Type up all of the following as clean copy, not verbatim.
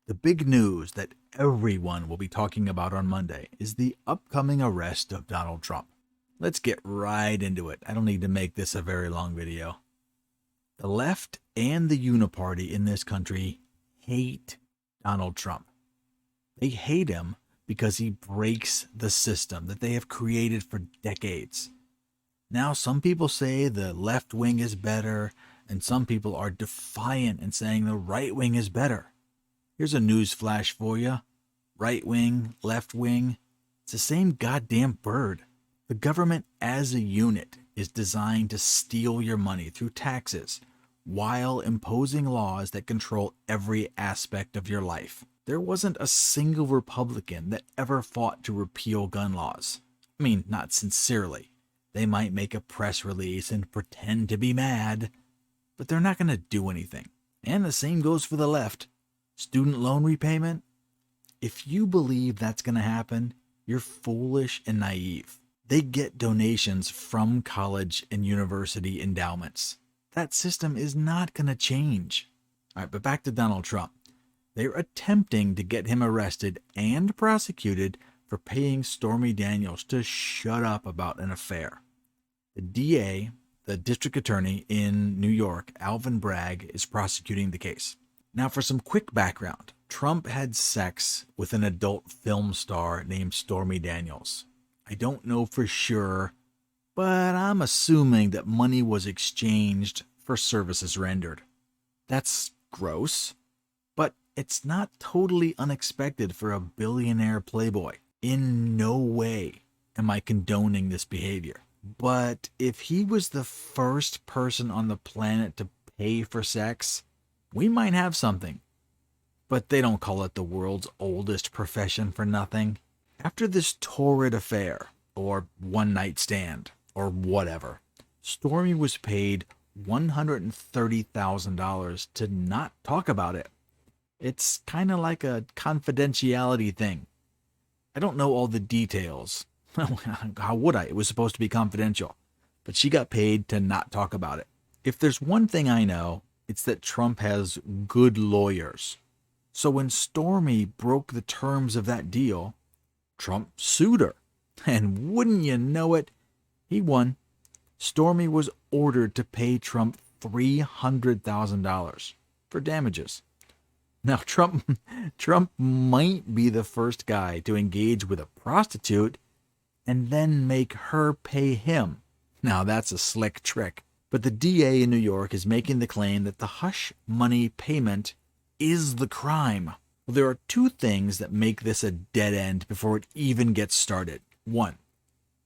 The big news that everyone will be talking about on Monday is the upcoming arrest of Donald Trump. Let's get right into it. I don't need to make this a very long video. The left and the uniparty in this country hate Donald Trump. They hate him because he breaks the system that they have created for decades. Now, some people say the left wing is better, and some people are defiant and saying the right wing is better. Here's a news flash for you. Right wing, left wing, it's the same goddamn bird. The government as a unit is designed to steal your money through taxes while imposing laws that control every aspect of your life. There wasn't a single Republican that ever fought to repeal gun laws. I mean, not sincerely. They might make a press release and pretend to be mad, but they're not going to do anything. And the same goes for the left. Student loan repayment? If you believe that's going to happen, you're foolish and naive. They get donations from college and university endowments. That system is not going to change. All right, but back to Donald Trump. They're attempting to get him arrested and prosecuted for paying Stormy Daniels to shut up about an affair. The DA, the district attorney in New York, Alvin Bragg, is prosecuting the case. Now, for some quick background, Trump had sex with an adult film star named Stormy Daniels. I don't know for sure, but I'm assuming that money was exchanged for services rendered. That's gross, but it's not totally unexpected for a billionaire playboy. In no way am I condoning this behavior. But if he was the first person on the planet to pay for sex, we might have something. But they don't call it the world's oldest profession for nothing. After this torrid affair, or one-night stand, or whatever, Stormy was paid $130,000 to not talk about it. It's kind of like a confidentiality thing. I don't know all the details. How would I? It was supposed to be confidential. But she got paid to not talk about it. If there's one thing I know, it's that Trump has good lawyers. So when Stormy broke the terms of that deal, Trump sued her. And wouldn't you know it, he won. Stormy was ordered to pay Trump $300,000 for damages. Now, Trump might be the first guy to engage with a prostitute and then make her pay him. Now, that's a slick trick. But the DA in New York is making the claim that the hush money payment is the crime. Well, there are two things that make this a dead end before it even gets started. One,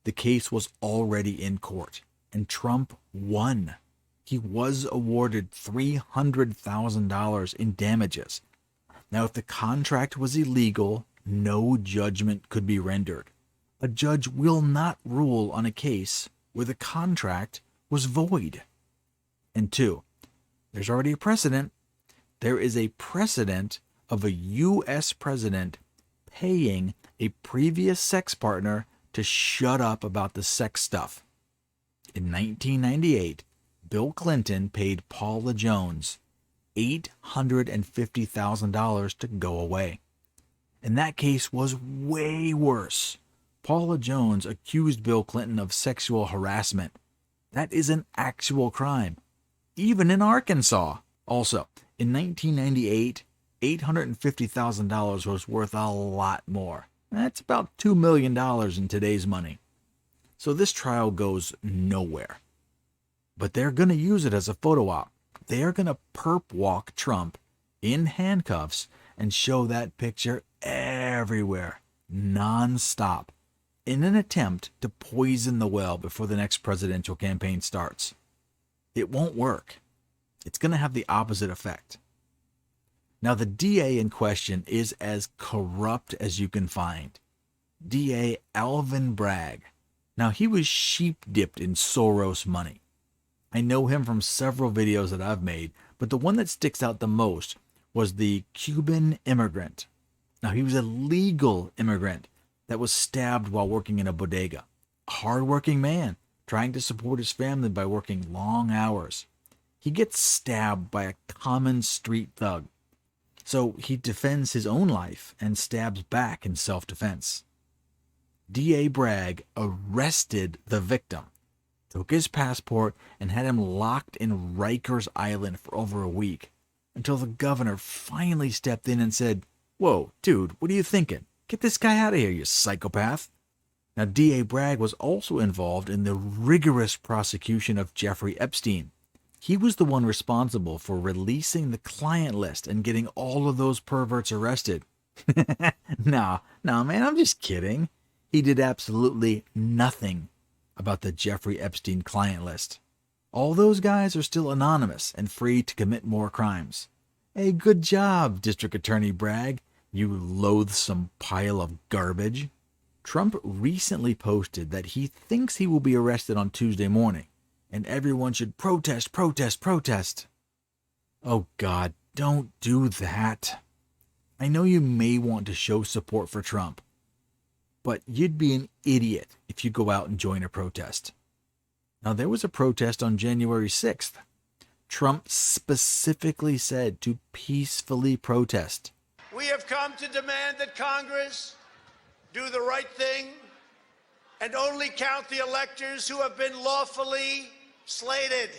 the case was already in court, and Trump won. He was awarded $300,000 in damages. Now, if the contract was illegal, no judgment could be rendered. A judge will not rule on a case where the contract was void. And two, there's already a precedent. There is a precedent of a U.S. president paying a previous sex partner to shut up about the sex stuff. In 1998, Bill Clinton paid Paula Jones $850,000 to go away. And that case was way worse. Paula Jones accused Bill Clinton of sexual harassment. That is an actual crime, even in Arkansas. Also, in 1998, $850,000 was worth a lot more. That's about $2 million in today's money. So this trial goes nowhere. But they're going to use it as a photo op. They are going to perp walk Trump in handcuffs and show that picture everywhere, nonstop, in an attempt to poison the well before the next presidential campaign starts. It won't work. It's going to have the opposite effect. Now, the DA in question is as corrupt as you can find. DA Alvin Bragg. Now, he was sheep-dipped in Soros money. I know him from several videos that I've made, but the one that sticks out the most was the Cuban immigrant. Now, he was a legal immigrant that was stabbed while working in a bodega. A hard-working man, trying to support his family by working long hours. He gets stabbed by a common street thug. So he defends his own life and stabs back in self-defense. DA Bragg arrested the victim, took his passport, and had him locked in Rikers Island for over a week, until the governor finally stepped in and said, "Whoa, dude, what are you thinking? Get this guy out of here, you psychopath." Now, DA Bragg was also involved in the rigorous prosecution of Jeffrey Epstein. He was the one responsible for releasing the client list and getting all of those perverts arrested. Nah, man, I'm just kidding. He did absolutely nothing about the Jeffrey Epstein client list. All those guys are still anonymous and free to commit more crimes. Hey, good job, District Attorney Bragg, you loathsome pile of garbage. Trump recently posted that he thinks he will be arrested on Tuesday morning, and everyone should protest. Oh God, don't do that. I know you may want to show support for Trump, but you'd be an idiot if you go out and join a protest. Now, there was a protest on January 6th. Trump specifically said to peacefully protest. We have come to demand that Congress do the right thing and only count the electors who have been lawfully slated.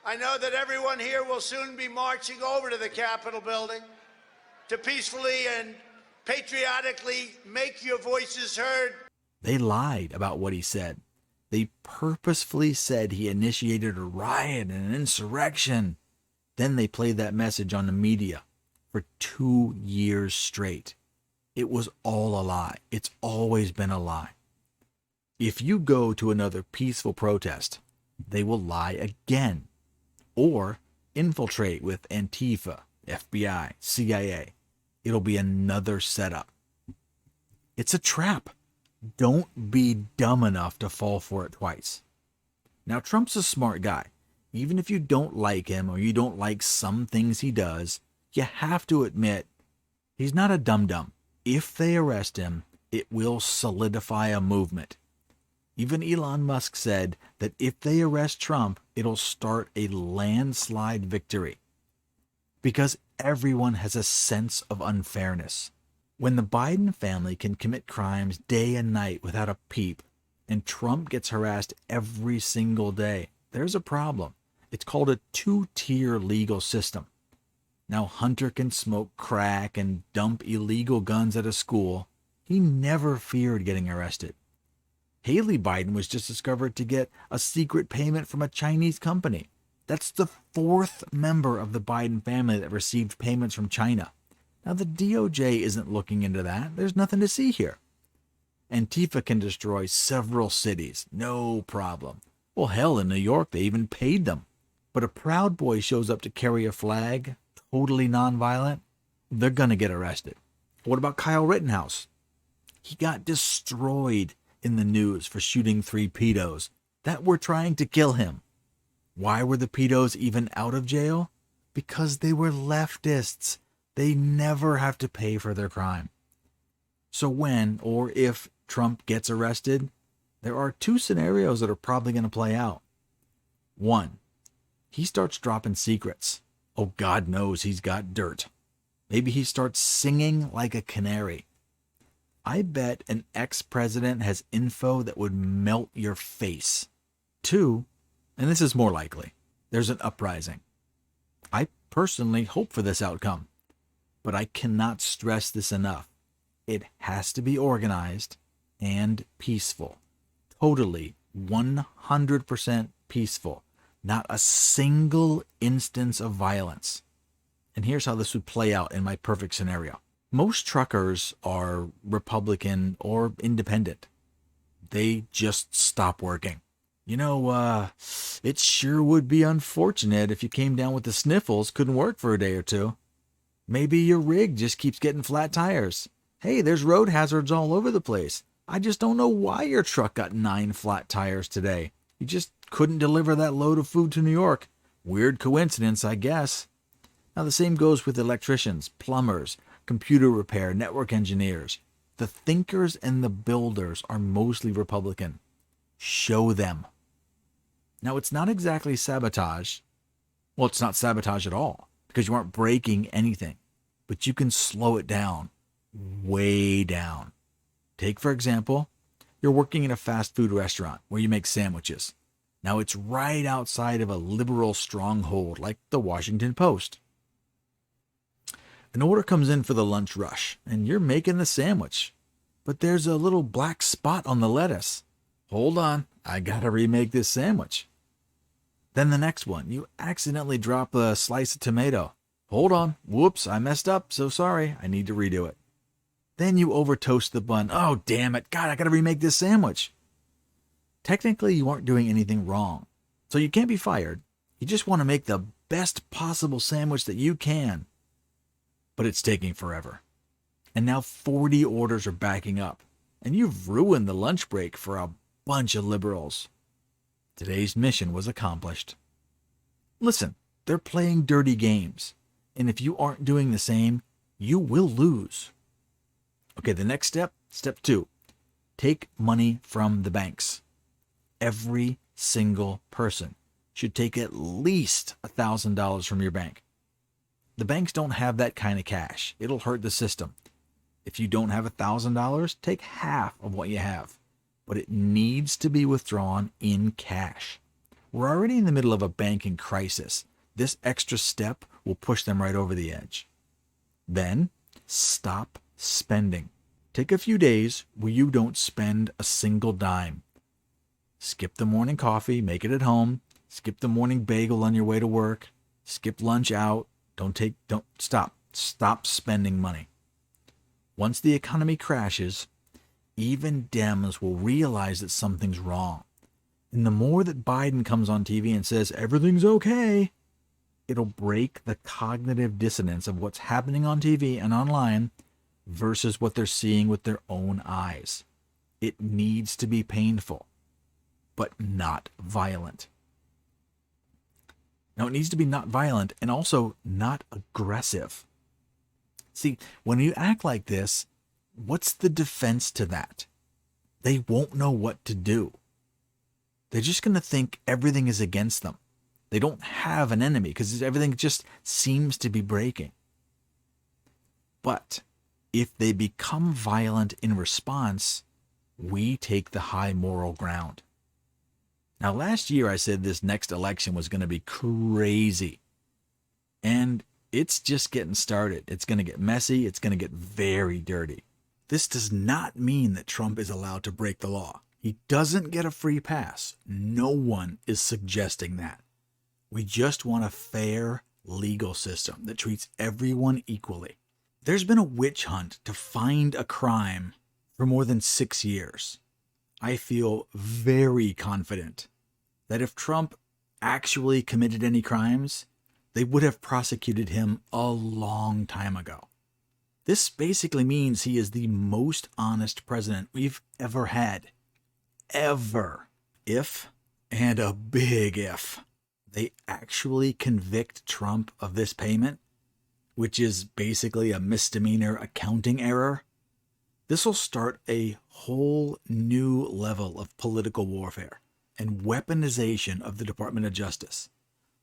I know that everyone here will soon be marching over to the Capitol building to peacefully and patriotically make your voices heard. They lied about what he said. They purposefully said he initiated a riot and an insurrection. Then they played that message on the media for 2 years straight. It was all a lie. It's always been a lie. If you go to another peaceful protest, they will lie again, or infiltrate with Antifa, FBI, CIA. It'll be another setup. It's a trap. Don't be dumb enough to fall for it twice. Now, Trump's a smart guy. Even if you don't like him or you don't like some things he does, you have to admit he's not a dum-dum. If they arrest him, it will solidify a movement. Even Elon Musk said that if they arrest Trump, it'll start a landslide victory. Because everyone has a sense of unfairness. When the Biden family can commit crimes day and night without a peep, and Trump gets harassed every single day, there's a problem. It's called a two-tier legal system. Now, Hunter can smoke crack and dump illegal guns at a school. He never feared getting arrested. Haley Biden was just discovered to get a secret payment from a Chinese company. That's the fourth member of the Biden family that received payments from China. Now, the DOJ isn't looking into that. There's nothing to see here. Antifa can destroy several cities, no problem. Well, hell, in New York, they even paid them. But a Proud Boy shows up to carry a flag, totally nonviolent, they're going to get arrested. What about Kyle Rittenhouse? He got destroyed in the news for shooting 3 pedos that were trying to kill him. Why were the pedos even out of jail? Because they were leftists. They never have to pay for their crime. So when or if Trump gets arrested, there are 2 scenarios that are probably going to play out. 1, he starts dropping secrets. Oh, God knows he's got dirt. Maybe he starts singing like a canary. I bet an ex-president has info that would melt your face. 2, and this is more likely, there's an uprising. I personally hope for this outcome, but I cannot stress this enough. It has to be organized and peaceful. Totally, 100% peaceful. Not a single instance of violence. And here's how this would play out in my perfect scenario. Most truckers are Republican or independent. They just stop working. You know, it sure would be unfortunate if you came down with the sniffles, couldn't work for a day or 2. Maybe your rig just keeps getting flat tires. Hey, there's road hazards all over the place. I just don't know why your truck got 9 flat tires today. You just couldn't deliver that load of food to New York. Weird coincidence, I guess. Now, the same goes with electricians, plumbers, computer repair, network engineers. The thinkers and the builders are mostly Republican. Show them. Now, it's not exactly sabotage. Well, it's not sabotage at all. because you aren't breaking anything, but you can slow it down, way down. Take, for example, you're working in a fast food restaurant where you make sandwiches. Now it's right outside of a liberal stronghold like the Washington Post. An order comes in for the lunch rush, and you're making the sandwich. But there's a little black spot on the lettuce. Hold on, I gotta remake this sandwich. Then the next one, you accidentally drop a slice of tomato. Hold on, whoops, I messed up, so sorry, I need to redo it. Then you over toast the bun. Oh, damn it, God, I gotta remake this sandwich. Technically, you aren't doing anything wrong, so you can't be fired. You just want to make the best possible sandwich that you can. But it's taking forever. And now 40 orders are backing up, and you've ruined the lunch break for a bunch of liberals. Today's mission was accomplished. Listen, they're playing dirty games, and if you aren't doing the same, you will lose. Okay, the next step, step 2, take money from the banks. Every single person should take at least $1,000 from your bank. The banks don't have that kind of cash. It'll hurt the system. If you don't have $1,000, take half of what you have. But it needs to be withdrawn in cash. We're already in the middle of a banking crisis. This extra step will push them right over the edge. Then, stop spending. Take a few days where you don't spend a single dime. Skip the morning coffee, make it at home. Skip the morning bagel on your way to work. Skip lunch out. Stop spending money. Once the economy crashes, even Dems will realize that something's wrong. And the more that Biden comes on TV and says everything's okay, it'll break the cognitive dissonance of what's happening on TV and online versus what they're seeing with their own eyes. It needs to be painful, but not violent. Now, it needs to be not violent and also not aggressive. See, when you act like this, what's the defense to that? They won't know what to do. They're just going to think everything is against them. They don't have an enemy because everything just seems to be breaking. But if they become violent in response, we take the high moral ground. Now, last year I said this next election was going to be crazy. And it's just getting started. It's going to get messy. It's going to get very dirty. This does not mean that Trump is allowed to break the law. He doesn't get a free pass. No one is suggesting that. We just want a fair legal system that treats everyone equally. There's been a witch hunt to find a crime for more than 6 years. I feel very confident that if Trump actually committed any crimes, they would have prosecuted him a long time ago. This basically means he is the most honest president we've ever had. Ever. If, and a big if, they actually convict Trump of this payment, which is basically a misdemeanor accounting error, this will start a whole new level of political warfare and weaponization of the Department of Justice.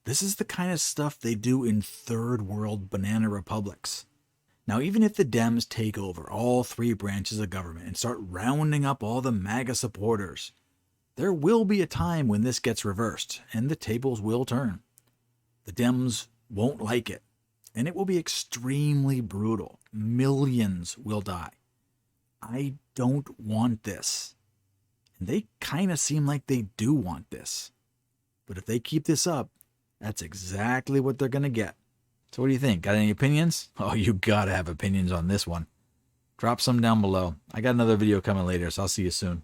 This is the kind of stuff they do in third world banana republics. Now, even if the Dems take over all 3 branches of government and start rounding up all the MAGA supporters, there will be a time when this gets reversed and the tables will turn. The Dems won't like it, and it will be extremely brutal. Millions will die. I don't want this. And they kind of seem like they do want this. But if they keep this up, that's exactly what they're going to get. So what do you think? Got any opinions? Oh, you got to have opinions on this one. Drop some down below. I got another video coming later, so I'll see you soon.